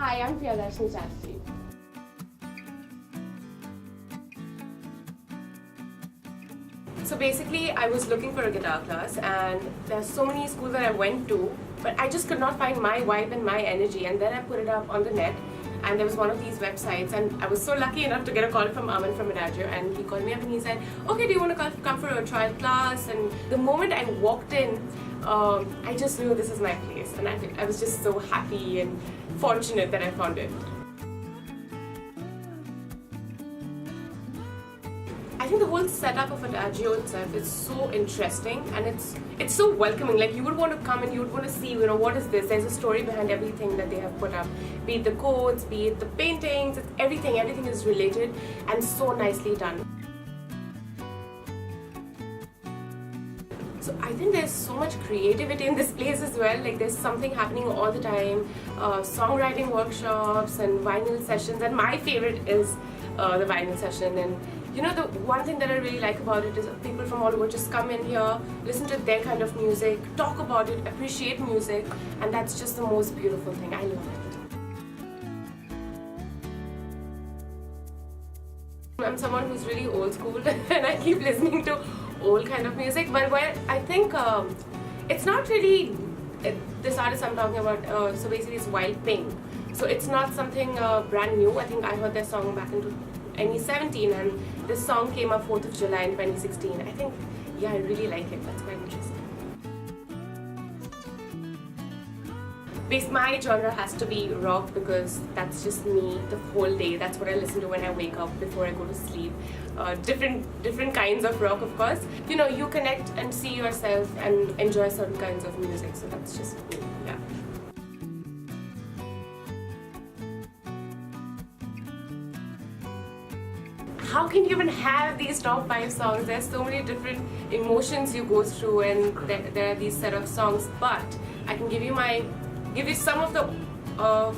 Hi, I'm Priyadarshini Chatterjee. So basically, I was looking for a guitar class, and there's so many schools that I went to, but I just could not find my vibe and my energy. And then I put it up on the net, and there was one of these websites, and I was so lucky enough to get a call from Aman from Adagio, and he called me up and he said, "Okay, do you want to come for a trial class?" And the moment I walked in, I just knew this is my place, and I was just so happy and fortunate that I found it. I think the whole setup of Adagio itself is so interesting, and it's so welcoming. Like, you would want to come and you would want to see, what is this? There's a story behind everything that they have put up. Be it the codes, be it the paintings, it's everything is related and so nicely done. So I think there's so much creativity in this place as well. Like, there's something happening all the time, songwriting workshops and vinyl sessions, and my favorite is the vinyl session. And the one thing that I really like about it is people from all over just come in here, listen to their kind of music, talk about it, appreciate music, and that's just the most beautiful thing. I love it. I'm someone who's really old school and I keep listening to old kind of music, but I think it's not really this artist I'm talking about. So basically, it's Wild Pink. So it's not something brand new. I think I heard their song back in 2017, and this song came up 4th of July in 2016. I think, yeah, I really like it. That's quite interesting. My genre has to be rock because that's just me the whole day. That's what I listen to when I wake up, before I go to sleep. Different kinds of rock, of course. You connect and see yourself and enjoy certain kinds of music. So that's just me, yeah. How can you even have these top 5 songs? There's so many different emotions you go through, and there are these set of songs. But I can give you some of the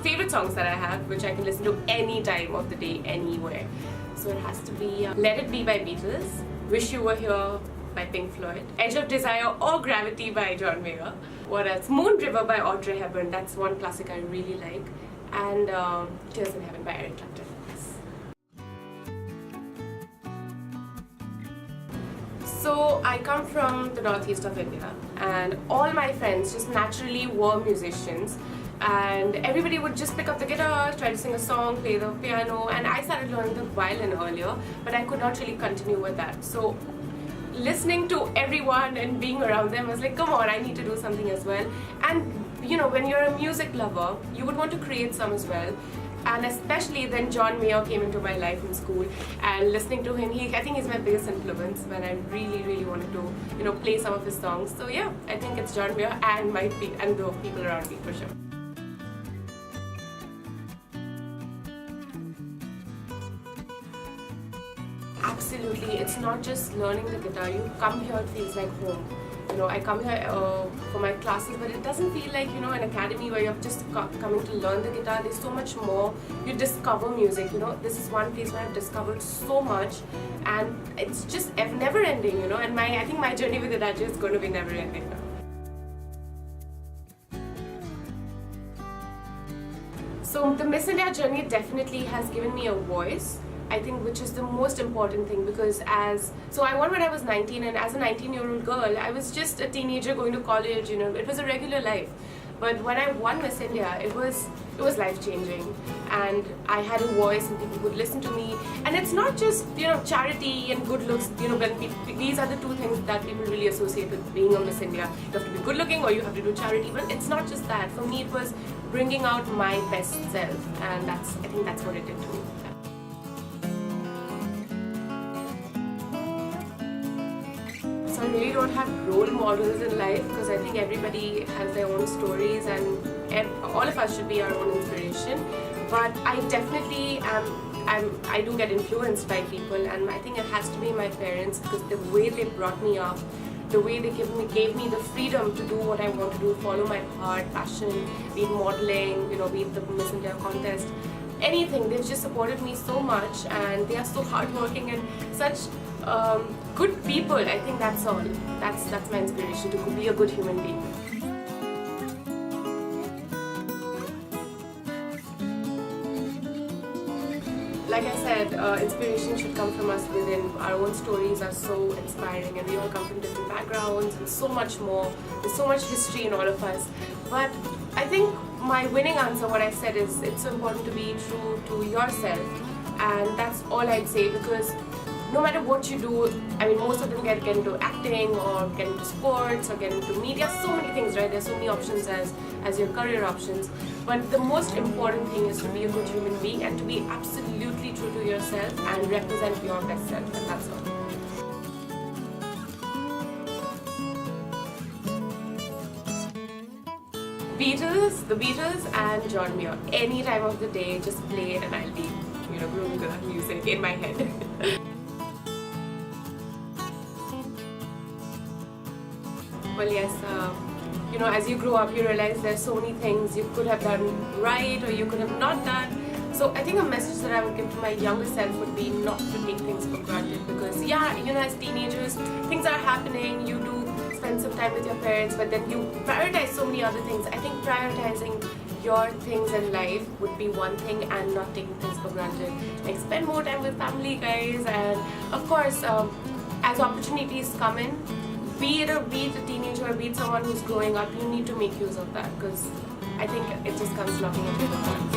favorite songs that I have, which I can listen to any time of the day, anywhere. So it has to be Let It Be by Beatles, Wish You Were Here by Pink Floyd, Edge of Desire or Gravity by John Mayer. What else? Moon River by Audrey Hepburn. That's one classic I really like. And Tears in Heaven by Eric Clapton. So I come from the northeast of India, and all my friends just naturally were musicians, and everybody would just pick up the guitar, try to sing a song, play the piano, and I started learning the violin earlier, but I could not really continue with that. So listening to everyone and being around them, I was like, come on, I need to do something as well. And when you're a music lover, you would want to create some as well. And especially then John Mayer came into my life in school, and listening to him, I think he's my biggest influence when I really wanted to, play some of his songs. So yeah, I think it's John Mayer and the people around me for sure. Absolutely, it's not just learning the guitar. You come here, it feels like home. I come here for my classes, but it doesn't feel like, an academy where you're just coming to learn the guitar. There's so much more. You discover music, This is one place where I've discovered so much, and it's just never ending, And I think my journey with Adagio is going to be never ending now. So the Miss India journey definitely has given me a voice, I think, which is the most important thing, because I won when I was 19, and as a 19-year-old girl, I was just a teenager going to college, it was a regular life. But when I won Miss India, it was life-changing, and I had a voice and people would listen to me. And it's not just, charity and good looks, these are the two things that people really associate with being a Miss India. You have to be good looking or you have to do charity, but it's not just that. For me, it was bringing out my best self, and I think that's what it did to me. So I really don't have role models in life, because I think everybody has their own stories, and all of us should be our own inspiration. But I definitely I do get influenced by people, and I think it has to be my parents, because the way they brought me up, the way they gave me the freedom to do what I want to do, follow my heart, passion, be it modeling, be it the Miss India contest, anything. They've just supported me so much, and they are so hardworking and such good people. I think that's all. That's my inspiration, to be a good human being. like I said, inspiration should come from us within. Our own stories are so inspiring, and we all come from different backgrounds and so much more. There's so much history in all of us. But I think my winning answer, what I said, is it's so important to be true to yourself, and that's all I'd say, because no matter what you do, I mean, most of them get into acting or get into sports or get into media, so many things, right? There's so many options as your career options. But the most important thing is to be a good human being and to be absolutely true to yourself and represent your best self, and that's all. The Beatles and John Mayer. Any time of the day, just play it and I'll be, grooving to that music in my head. Well, yes, as you grow up, you realize there's so many things you could have done right or you could have not done. So I think a message that I would give to my younger self would be not to take things for granted, because as teenagers, things are happening, you do spend some time with your parents, but then you prioritize so many other things. I think prioritizing your things in life would be one thing, and not taking things for granted. Like, spend more time with family, guys, and of course, as opportunities come in, be it a teenager, be it someone who's growing up, you need to make use of that, because I think it just comes knocking at your door.